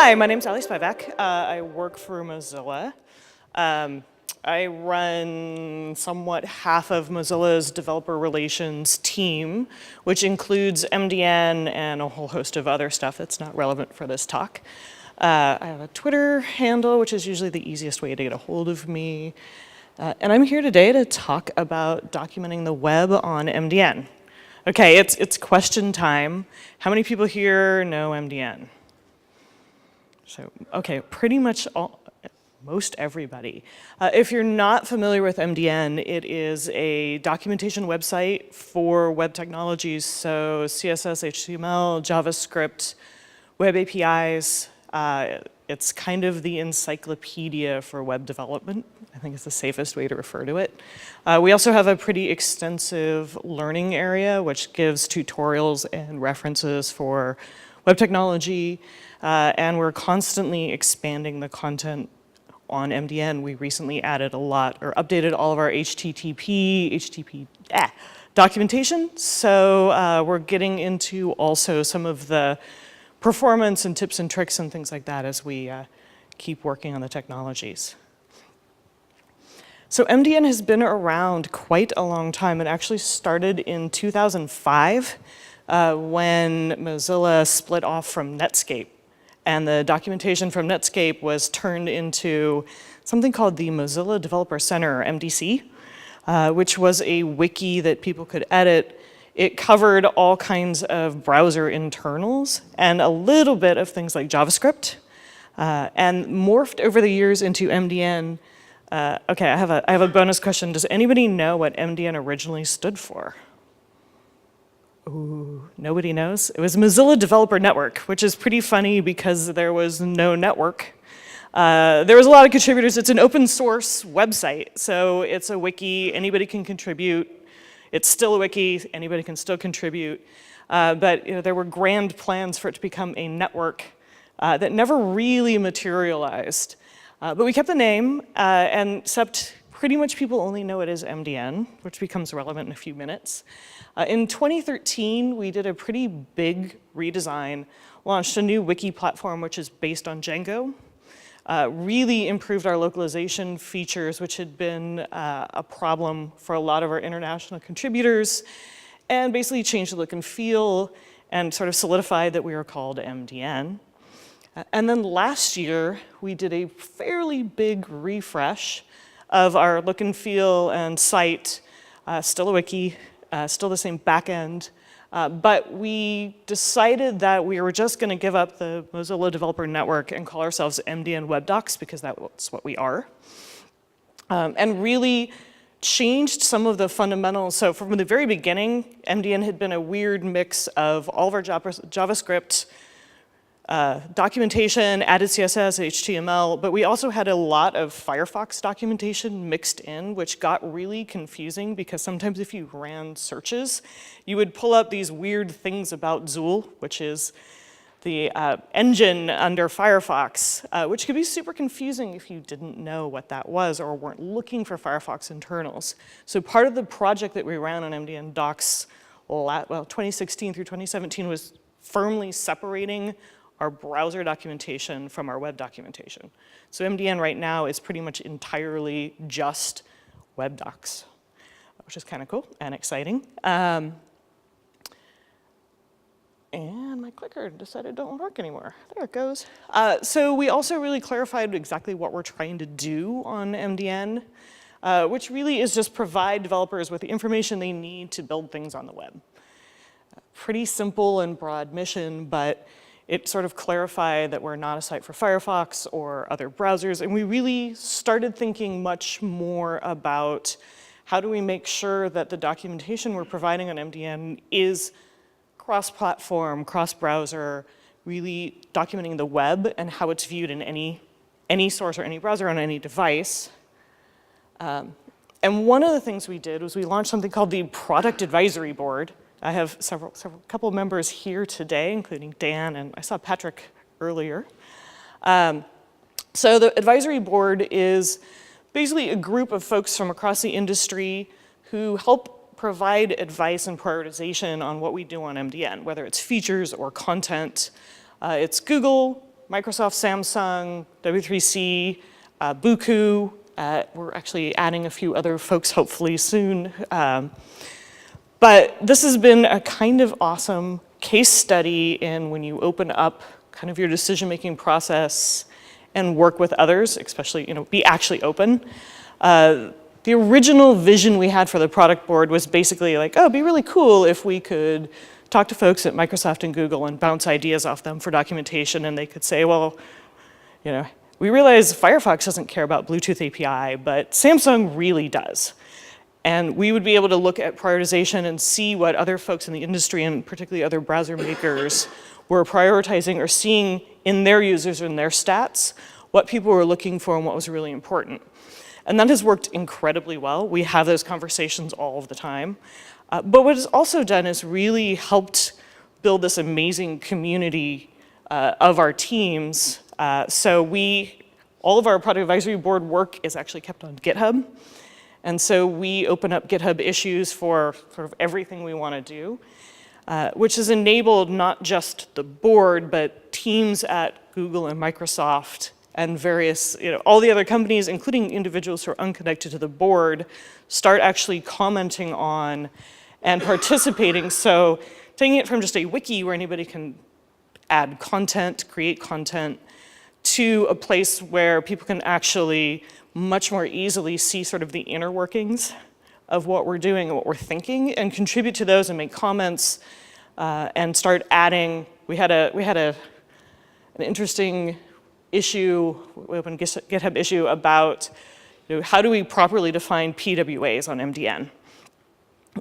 Hi, my name's Spivak. I work for Mozilla. I run somewhat half of Mozilla's developer relations team, which includes MDN and a whole host of other stuff that's not relevant for this talk. I have a Twitter handle, which is usually the easiest way to get a hold of me. And I'm here today to talk about documenting the web on MDN. Okay, it's question time. How many people here know MDN? So, okay, pretty much most everybody. If you're not familiar with MDN, it is a documentation website for web technologies, so CSS, HTML, JavaScript, web APIs. It's kind of the encyclopedia for web development. I think it's the safest way to refer to it. We also have a pretty extensive learning area, which gives tutorials and references for web technology. And we're constantly expanding the content on MDN. We recently added a lot, or updated all of our HTTP documentation. So we're getting into also some of the performance and tips and tricks and things like that as we keep working on the technologies. So MDN has been around quite a long time. It actually started in 2005 when Mozilla split off from Netscape. And the documentation from Netscape was turned into something called the Mozilla Developer Center, or MDC, which was a wiki that people could edit. It covered all kinds of browser internals and a little bit of things like JavaScript, and morphed over the years into MDN. Okay, I have a bonus question. Does anybody know what MDN originally stood for? Ooh, nobody knows? It was Mozilla Developer Network, which is pretty funny because there was no network. There was a lot of contributors. It's an open source website, so it's a wiki. Anybody can contribute. It's still a wiki. Anybody can still contribute. But there were grand plans for it to become a network that never really materialized. But we kept the name, and except pretty much people only know it as MDN, which becomes relevant in a few minutes. In 2013, we did a pretty big redesign, launched a new wiki platform which is based on Django, really improved our localization features, which had been a problem for a lot of our international contributors, and basically changed the look and feel and sort of solidified that we were called MDN. And then last year, we did a fairly big refresh of our look and feel and site, still a wiki, still the same backend, but we decided that we were just going to give up the Mozilla Developer Network and call ourselves MDN Web Docs because that's what we are, and really changed some of the fundamentals. So from the very beginning, MDN had been a weird mix of all of our JavaScript, documentation, added CSS, HTML, but we also had a lot of Firefox documentation mixed in, which got really confusing because sometimes if you ran searches, you would pull up these weird things about Zool, which is the engine under Firefox, which could be super confusing if you didn't know what that was or weren't looking for Firefox internals. So part of the project that we ran on MDN Docs, 2016 through 2017, was firmly separating our browser documentation from our web documentation. So MDN right now is pretty much entirely just web docs, which is kind of cool and exciting. And my clicker decided it don't work anymore. There it goes. So we also really clarified exactly what we're trying to do on MDN, which really is just provide developers with the information they need to build things on the web. Pretty simple and broad mission, but it sort of clarified that we're not a site for Firefox or other browsers, and we really started thinking much more about how do we make sure that the documentation we're providing on MDN is cross-platform, cross-browser, really documenting the web and how it's viewed in any source or any browser on any device. And one of the things we did was we launched something called the Product Advisory Board. I have couple of members here today, including Dan, and I saw Patrick earlier. So the advisory board is basically a group of folks from across the industry who help provide advice and prioritization on what we do on MDN, whether it's features or content. It's Google, Microsoft, Samsung, W3C, Buku. We're actually adding a few other folks hopefully soon. But this has been a kind of awesome case study in when you open up kind of your decision-making process and work with others, especially, be actually open. The original vision we had for the product board was basically like, oh, it'd be really cool if we could talk to folks at Microsoft and Google and bounce ideas off them for documentation, and they could say, well, we realize Firefox doesn't care about Bluetooth API, but Samsung really does. And we would be able to look at prioritization and see what other folks in the industry, and particularly other browser makers, were prioritizing or seeing in their users and their stats, what people were looking for and what was really important. And that has worked incredibly well. We have those conversations all of the time. But what it's also done is really helped build this amazing community of our teams. So all of our product advisory board work is actually kept on GitHub. And so we open up GitHub issues for sort of everything we want to do, which has enabled not just the board, but teams at Google and Microsoft and various, all the other companies, including individuals who are unconnected to the board, start actually commenting on and participating. So taking it from just a wiki where anybody can add content, create content, to a place where people can actually much more easily see sort of the inner workings of what we're doing and what we're thinking, and contribute to those and make comments and start adding. We had an interesting issue, we opened a GitHub issue about how do we properly define PWAs on MDN.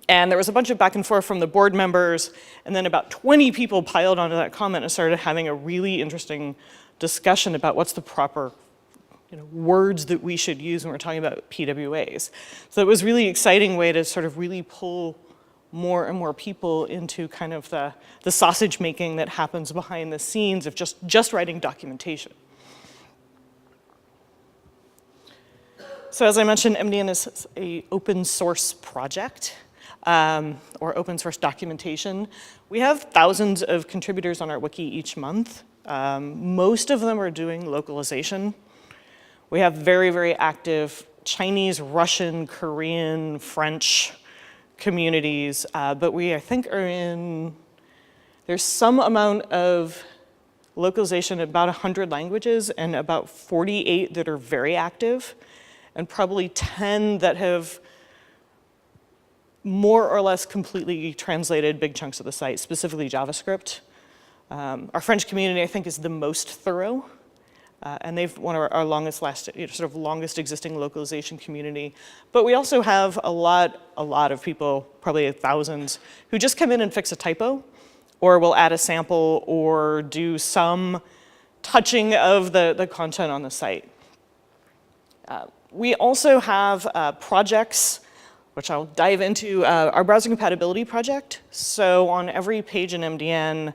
And there was a bunch of back and forth from the board members, and then about 20 people piled onto that comment and started having a really interesting discussion about what's the proper words that we should use when we're talking about PWAs. So it was a really exciting way to sort of really pull more and more people into kind of the sausage making that happens behind the scenes of just writing documentation. So as I mentioned, MDN is an open source project, or open source documentation. We have thousands of contributors on our wiki each month. Most of them are doing localization. We have very, very active Chinese, Russian, Korean, French communities, but we, I think, there's some amount of localization in about 100 languages and about 48 that are very active, and probably 10 that have more or less completely translated big chunks of the site, specifically JavaScript. Our French community, I think, is the most thorough. And they've one of our longest existing localization community. But we also have a lot of people, probably thousands, who just come in and fix a typo, or will add a sample, or do some touching of the content on the site. We also have projects, which I'll dive into, our browser compatibility project. So on every page in MDN,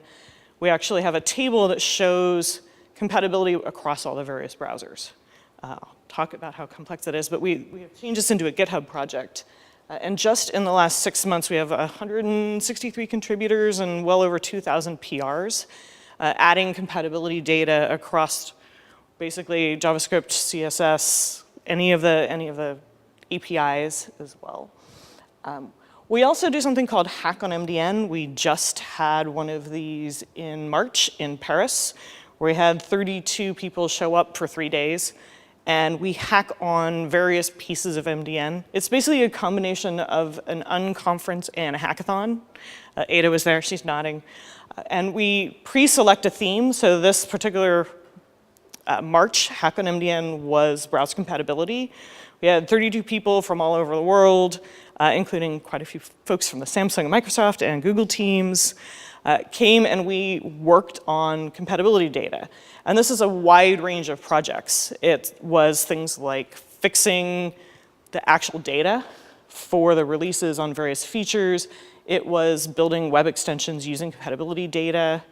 we actually have a table that shows compatibility across all the various browsers. I'll talk about how complex it is, but we have changed this into a GitHub project. And just in the last 6 months, we have 163 contributors and well over 2,000 PRs, adding compatibility data across basically JavaScript, CSS, any of the APIs as well. We also do something called Hack on MDN. We just had one of these in March in Paris, where we had 32 people show up for 3 days, and we hack on various pieces of MDN. It's basically a combination of an unconference and a hackathon. Ada was there, she's nodding. And we pre-select a theme, so this particular March Hack on MDN was browser compatibility. We had 32 people from all over the world, including quite a few folks from the Samsung and Microsoft and Google teams, came and we worked on compatibility data. And this is a wide range of projects. It was things like fixing the actual data for the releases on various features. It was building web extensions using compatibility data.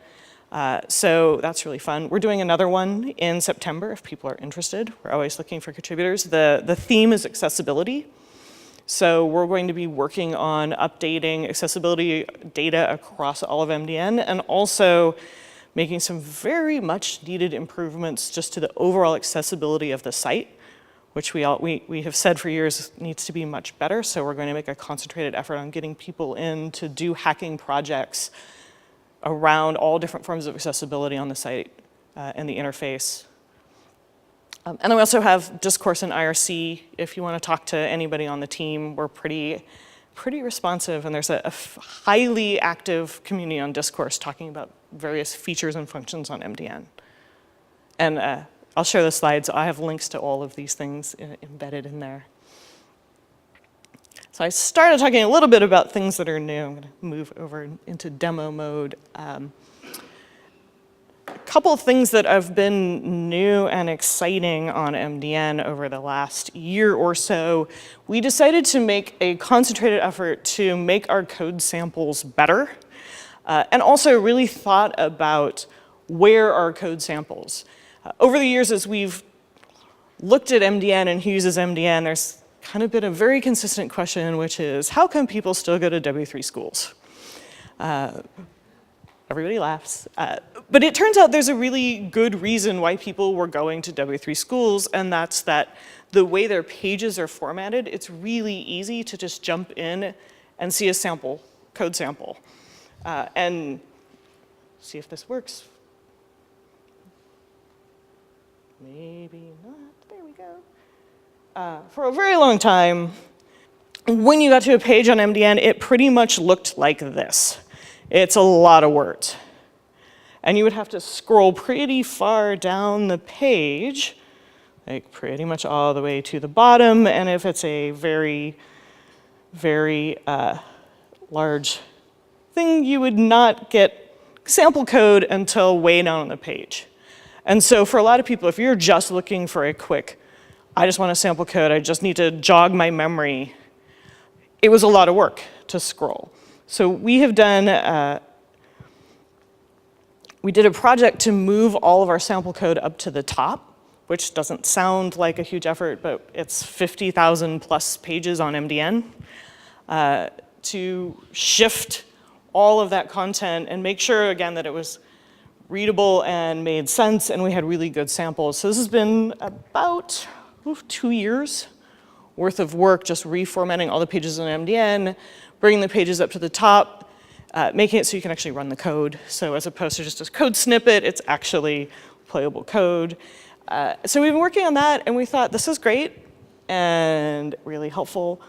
So that's really fun. We're doing another one in September if people are interested. We're always looking for contributors. The theme is accessibility. So we're going to be working on updating accessibility data across all of MDN, and also making some very much needed improvements just to the overall accessibility of the site, which we have said for years needs to be much better. So we're going to make a concentrated effort on getting people in to do hacking projects around all different forms of accessibility on the site and the interface. And then we also have discourse in IRC. If you want to talk to anybody on the team, we're pretty responsive, and there's a highly active community on discourse talking about various features and functions on MDN. And I'll share the slides. I have links to all of these things embedded in there. So I started talking a little bit about things that are new. I'm going to move over into demo mode. A couple of things that have been new and exciting on MDN over the last year or so. We decided to make a concentrated effort to make our code samples better, and also really thought about where are code samples. Over the years, as we've looked at MDN and who uses MDN, there's kind of been a very consistent question, which is, how come people still go to W3 schools? Everybody laughs. But it turns out there's a really good reason why people were going to W3 schools, and that's that the way their pages are formatted, it's really easy to just jump in and see a sample, code sample, and see if this works. Maybe not. There we go. For a very long time, when you got to a page on MDN, it pretty much looked like this. It's a lot of words. And you would have to scroll pretty far down the page, like pretty much all the way to the bottom. And if it's a very, very large thing, you would not get sample code until way down on the page. And so for a lot of people, if you're just looking for a quick, I just want a sample code, I just need to jog my memory, it was a lot of work to scroll. So we have done, we did a project to move all of our sample code up to the top, which doesn't sound like a huge effort, but it's 50,000 plus pages on MDN, to shift all of that content and make sure, again, that it was readable and made sense, and we had really good samples. So this has been about 2 years worth of work, just reformatting all the pages on MDN, bringing the pages up to the top, making it so you can actually run the code. So as opposed to just a code snippet, it's actually playable code. So we've been working on that, and we thought this is great and really helpful.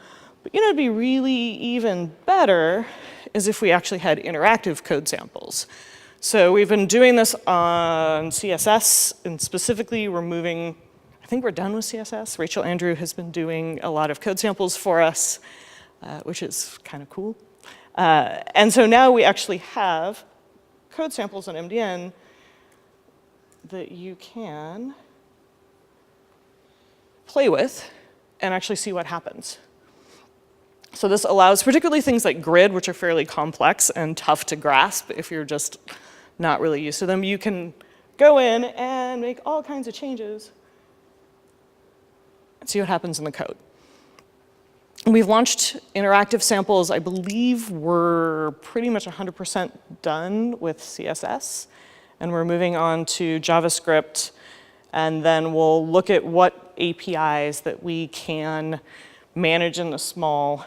But you know, it'd be really even better is if we actually had interactive code samples. So we've been doing this on CSS, and specifically we're moving, I think we're done with CSS. Rachel Andrew has been doing a lot of code samples for us, which is kind of cool. And so now we actually have code samples on MDN that you can play with and actually see what happens. So this allows particularly things like grid, which are fairly complex and tough to grasp if you're just not really used to them. You can go in and make all kinds of changes and see what happens in the code. We've launched interactive samples. I believe we're pretty much 100% done with CSS, and we're moving on to JavaScript, and then we'll look at what APIs that we can manage in the small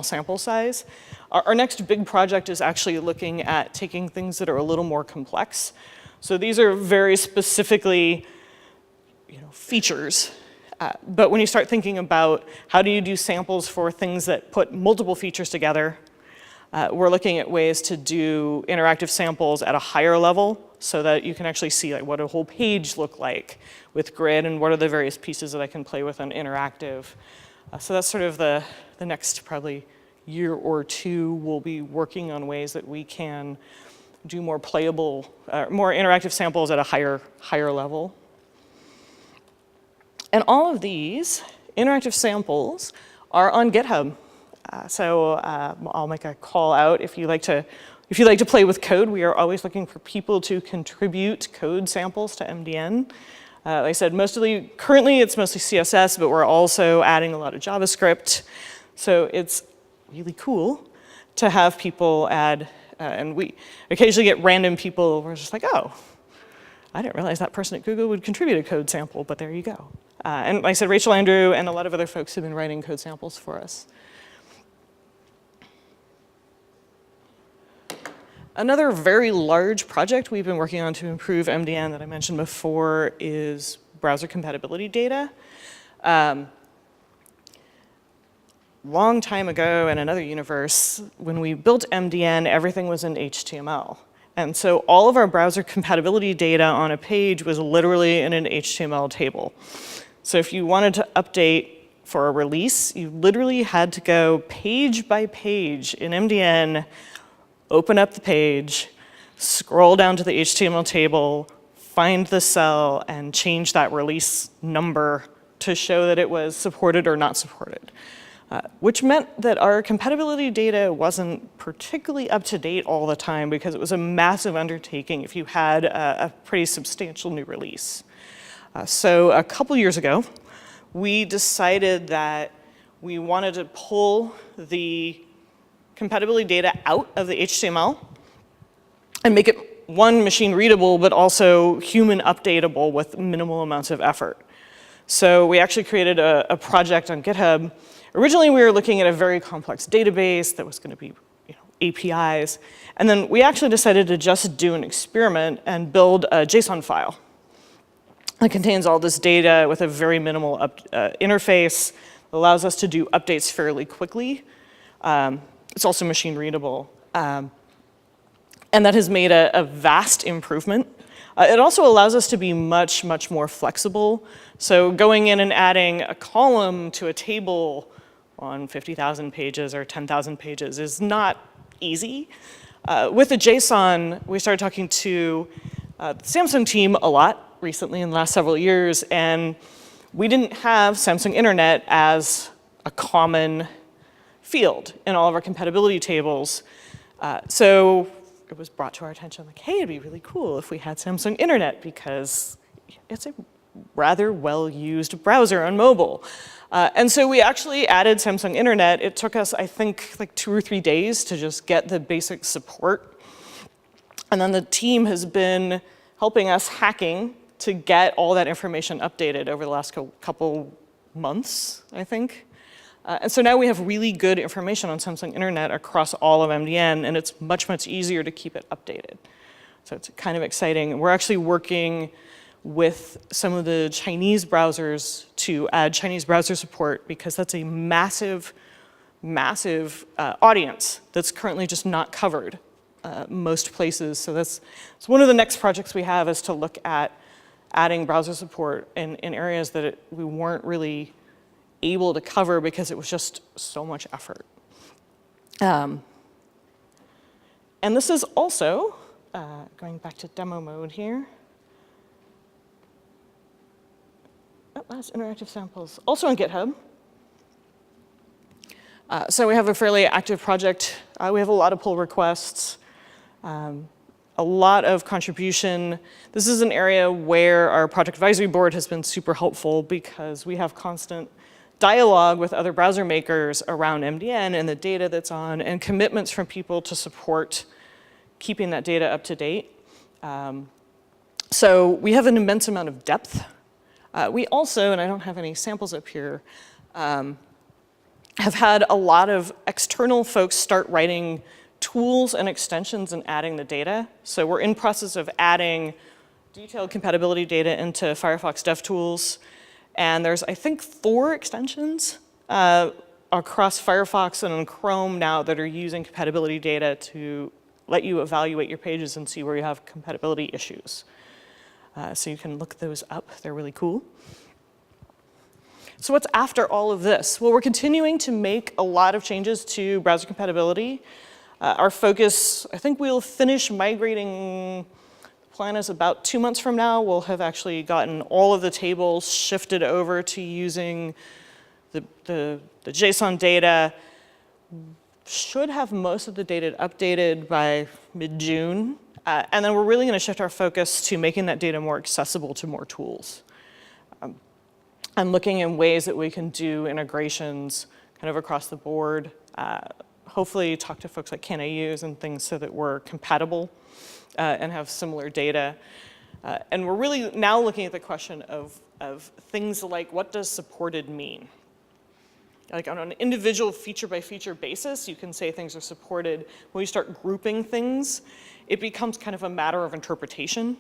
sample size. Our next big project is actually looking at taking things that are a little more complex. So these are very specifically, features. But when you start thinking about how do you do samples for things that put multiple features together, we're looking at ways to do interactive samples at a higher level so that you can actually see like what a whole page look like with grid and what are the various pieces that I can play with on interactive. So that's sort of the next probably year or two. We'll be working on ways that we can do more playable, more interactive samples at a higher level. And all of these interactive samples are on GitHub. So I'll make a call out if you like to play with code. We are always looking for people to contribute code samples to MDN. Like I said, currently it's mostly CSS, but we're also adding a lot of JavaScript. So it's really cool to have people add And we occasionally get random people who are just like, oh, I didn't realize that person at Google would contribute a code sample, but there you go. And like I said, Rachel Andrew and a lot of other folks have been writing code samples for us. Another very large project we've been working on to improve MDN that I mentioned before is browser compatibility data. Long time ago in another universe, when we built MDN, everything was in HTML. And so all of our browser compatibility data on a page was literally in an HTML table. So if you wanted to update for a release, you literally had to go page by page in MDN, open up the page, scroll down to the HTML table, find the cell, and change that release number to show that it was supported or not supported. Which meant that our compatibility data wasn't particularly up to date all the time because it was a massive undertaking if you had a pretty substantial new release. So a couple years ago, we decided that we wanted to pull the compatibility data out of the HTML and make it, one, machine readable, but also human updatable with minimal amounts of effort. So we actually created a project on GitHub. Originally, we were looking at a very complex database that was going to be APIs. And then we actually decided to just do an experiment and build a JSON file that contains all this data with a very minimal interface that allows us to do updates fairly quickly. It's also machine readable. And that has made a vast improvement. It also allows us to be much, much more flexible. So going in and adding a column to a table on 50,000 pages or 10,000 pages is not easy. With the JSON, we started talking to the Samsung team a lot recently in the last several years, and we didn't have Samsung Internet as a common field in all of our compatibility tables. So it was brought to our attention, like, hey, it'd be really cool if we had Samsung Internet because it's a rather well-used browser on mobile. And so we actually added Samsung Internet. It took us, I think, like 2 or 3 days to just get the basic support. And then the team has been helping us hacking to get all that information updated over the last couple months, I think. And so now we have really good information on Samsung Internet across all of MDN, and it's much, much easier to keep it updated. So it's kind of exciting. We're actually working with some of the Chinese browsers to add Chinese browser support because that's a massive, massive audience that's currently just not covered most places. So that's one of the next projects we have is to look at adding browser support in areas that we weren't really able to cover because it was just so much effort. And this is also, going back to demo mode here, that's interactive samples, also on GitHub. So we have a fairly active project. We have a lot of pull requests, a lot of contribution. This is an area where our project advisory board has been super helpful because we have constant dialogue with other browser makers around MDN and the data that's on, and commitments from people to support keeping that data up to date. So we have an immense amount of depth. We also, and I don't have any samples up here, have had a lot of external folks start writing tools and extensions and adding the data. So we're in process of adding detailed compatibility data into Firefox DevTools. And there's, I think, 4 extensions across Firefox and on Chrome now that are using compatibility data to let you evaluate your pages and see where you have compatibility issues. So you can look those up. They're really cool. So what's after all of this? Well, we're continuing to make a lot of changes to browser compatibility. Our focus, I think we'll finish migrating. The plan is about 2 months from now, we'll have actually gotten all of the tables shifted over to using the JSON data. Should have most of the data updated by mid-June. And then we're really going to shift our focus to making that data more accessible to more tools. And looking in ways that we can do integrations kind of across the board. hopefully talk to folks like can I use and things so that we're compatible and have similar data. And we're really now looking at the question of things like what does supported mean? Like on an individual feature by feature basis, you can say things are supported. When you start grouping things, it becomes kind of a matter of interpretation.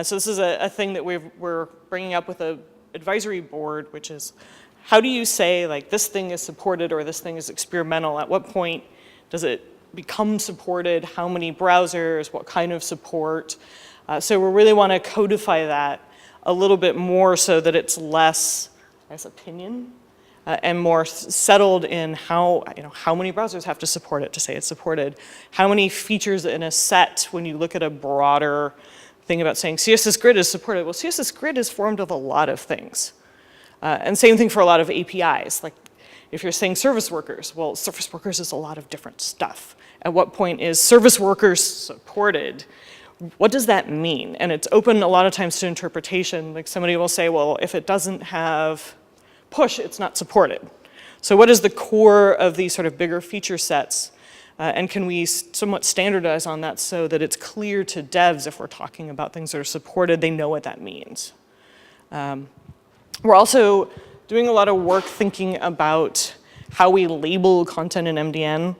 So this is a thing that we're bringing up with an advisory board, which is how do you say like this thing is supported or this thing is experimental? At what point does it become supported? How many browsers? What kind of support? So we really want to codify that a little bit more so that it's less, I guess, opinion and more settled in how many browsers have to support it to say it's supported. How many features in a set when you look at a broader thing about saying CSS Grid is supported. Well, CSS Grid is formed of a lot of things. And same thing for a lot of APIs. Like if you're saying service workers, well, service workers is a lot of different stuff. At what point is service workers supported? What does that mean? And it's open a lot of times to interpretation. Like somebody will say, well, if it doesn't have push, it's not supported. So what is the core of these sort of bigger feature sets? And can we somewhat standardize on that so that it's clear to devs if we're talking about things that are supported, they know what that means. We're also doing a lot of work thinking about how we label content in MDN.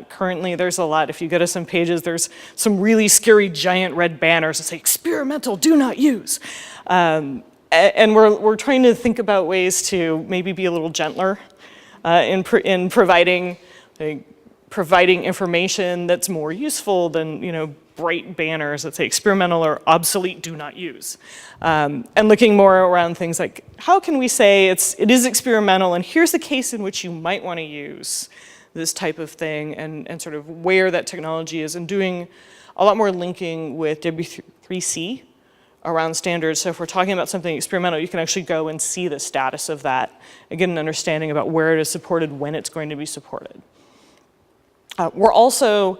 Currently, there's a lot. If you go to some pages, there's some really scary giant red banners that say, experimental, do not use. And we're trying to think about ways to maybe be a little gentler in providing information that's more useful than bright banners that say experimental or obsolete, do not use. And looking more around things like how can we say it is experimental and here's the case in which you might want to use this type of thing and sort of where that technology is and doing a lot more linking with W3C around standards. So if we're talking about something experimental, you can actually go and see the status of that and get an understanding about where it is supported, when it's going to be supported. We're also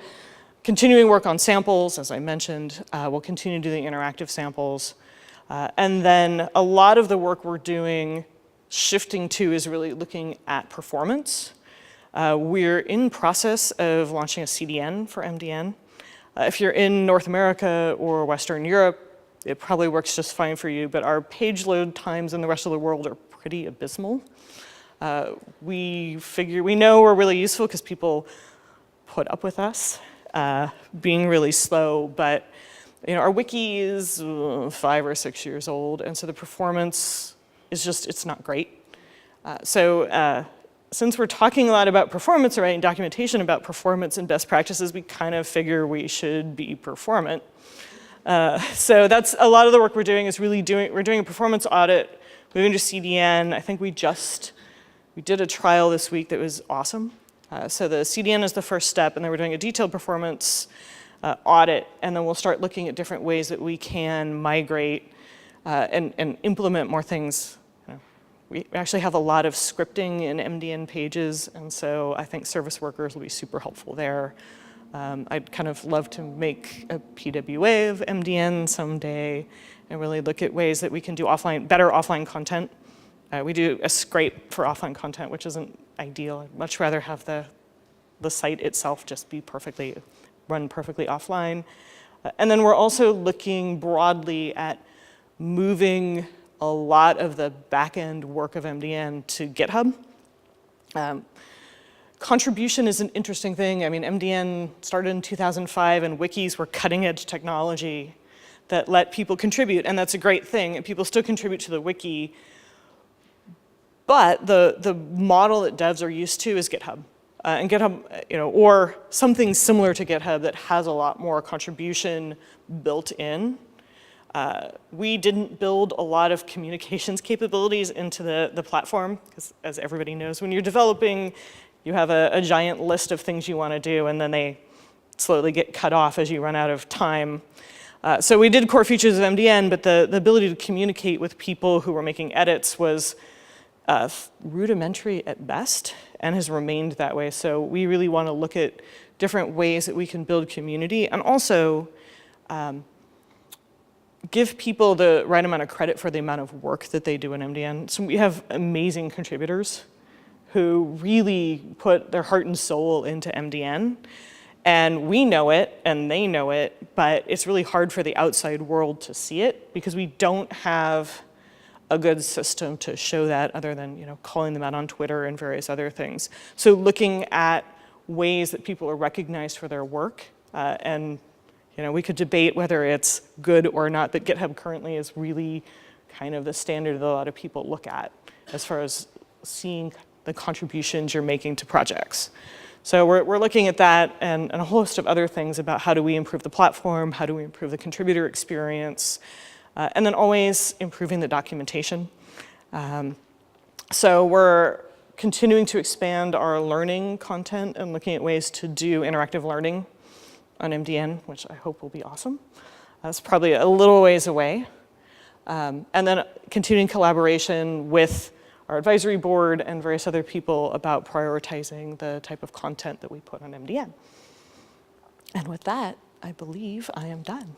continuing work on samples, as I mentioned. We'll continue to do the interactive samples. And then a lot of the work we're doing, shifting to, is really looking at performance. We're in process of launching a CDN for MDN. If you're in North America or Western Europe, it probably works just fine for you, but our page load times in the rest of the world are pretty abysmal. We know we're really useful because people put up with us being really slow, but our wiki is 5 or 6 years old, and so the performance is it's not great. Since we're talking a lot about performance or writing documentation about performance and best practices, we kind of figure we should be performant. So that's a lot of the work we're doing is we're doing a performance audit, moving to CDN. I think we did a trial this week that was awesome. So the CDN is the first step, and then we're doing a detailed performance audit, and then we'll start looking at different ways that we can migrate and implement more things. We actually have a lot of scripting in MDN pages, and so I think service workers will be super helpful there. I'd kind of love to make a PWA of MDN someday and really look at ways that we can do better offline content. We do a scrape for offline content, which isn't ideal. I'd much rather have the site itself just be run perfectly offline. And then we're also looking broadly at moving a lot of the back-end work of MDN to GitHub. Contribution is an interesting thing. I mean, MDN started in 2005, and wikis were cutting-edge technology that let people contribute, and that's a great thing, and people still contribute to the wiki. But the model that devs are used to is GitHub. And GitHub, or something similar to GitHub that has a lot more contribution built in. We didn't build a lot of communications capabilities into the platform, because as everybody knows, when you're developing, you have a giant list of things you want to do, and then they slowly get cut off as you run out of time. So we did core features of MDN, but the ability to communicate with people who were making edits was rudimentary at best and has remained that way. So we really want to look at different ways that we can build community and also give people the right amount of credit for the amount of work that they do in MDN. So we have amazing contributors who really put their heart and soul into MDN. And we know it, and they know it, but it's really hard for the outside world to see it because we don't have a good system to show that other than calling them out on Twitter and various other things. So looking at ways that people are recognized for their work, and we could debate whether it's good or not, but GitHub currently is really kind of the standard that a lot of people look at as far as seeing the contributions you're making to projects. So we're looking at that and a host of other things about how do we improve the platform, how do we improve the contributor experience, and then always improving the documentation. So we're continuing to expand our learning content and looking at ways to do interactive learning on MDN, which I hope will be awesome. That's probably a little ways away. And then continuing collaboration with our advisory board and various other people about prioritizing the type of content that we put on MDN. And with that, I believe I am done.